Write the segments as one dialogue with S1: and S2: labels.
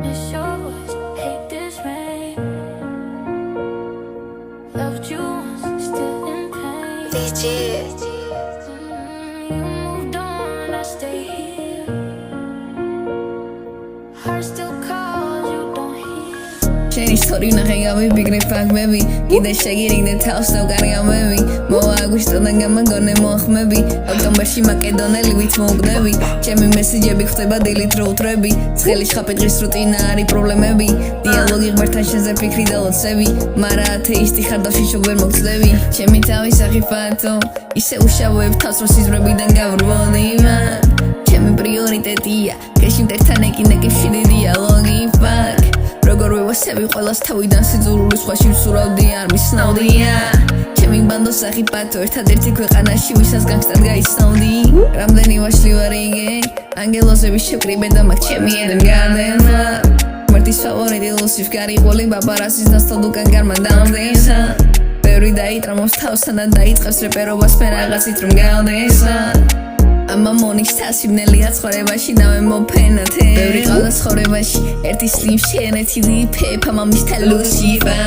S1: Miss your voice, hate this rain. Loved you once, still in pain.
S2: DJ.
S1: You moved on, I stay here. Heart still calls, you don't hear.
S3: Shady story nahegami bigre fagmebi Gide shagirinde tavs nav gargamemi Moa agushtodან გამაგონე მოახმები ოქტომბერში მაკედონელი ვით მოვგდები ჩემი მესიჯები ხდება დილით რო უთრები ცხელი შხაპი დღის რუტინა არის პრობლემები დიალოგი ღმერთთან შენზე ფიქრი და ლოცები მარა ათეისტი ხარ და შიშობ ვერ მოგწდები ჩემი თავის აღიფათო ისე უშავებ თავს რომ სიზმრებიდან გავრბონი მან ჩემი პრიორიტეტია გეში მტერთან ეკინეკებში დიალოგი ფაკ როგორ ვევასები ყველას თავიდან სიძულული სხვაში ვსურავდი არ მისნავდია ჩემი ბანდოს აღიფათო ერთადერთი ქვეყანაში ვისაც განგსტად გაიცნობდი რამდენი ვაშლი ვარ იგე ანგელოზები შევკრიბე და მაგ ჩემი ედემ გარდენმა მარტის ფავორიტი ლუსიფ გარიყოლი ბაბარასის დასთოდ უკან გარმა დამდენსა ბევრი დაიტრამოს თავსთან და დაიწყებს რეპერობას მე რაღაცით რომ გავდენსა ამა მონის თასიბნელია ცხოვრებაში ნავე მოფენათე ბევრი ყავდა ცხოვრებაში ერთი სლიმ შენეთი ვიფეფ ამამის თალუსიფა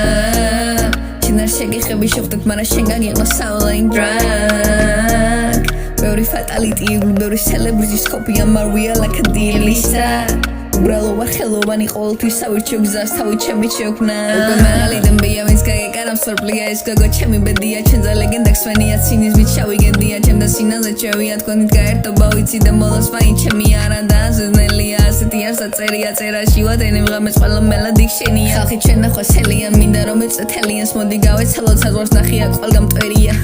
S3: შენ არ შეგეხები შევხვდეთ მაგრამ შენ გაგიყო საონლაინ დრაგ ბევრი ფატალიტი ბევრი სელებრიტის კოპია მარვია like a dealista უბრალო ვარ ხელოვანი ყოველთვის სავირჩიო გზას თავი ჩემი შექმნა უკვე მალიდან ბია ვინც გაგეკარავს სორპლია ეს გოგო ჩემი ბედია ჩემზე ლეგენდა ქსვენია ცინიზმით შავიგენდია ჩემდა სინაზე ჩვევია თქვენით გაერთობა ვიცი და მოლოს მაინც ჩემი არა დაზნელია ასეთი არცა წერია წერაში ვადენი ვღამეს ყველა მელოდი შენია ხალხი ჩვენ ნახვა სელიან მინდა რომ ეწეთელიანს მოდი გავეცალოთ საზღვარს ნახია ყველგან მტვერია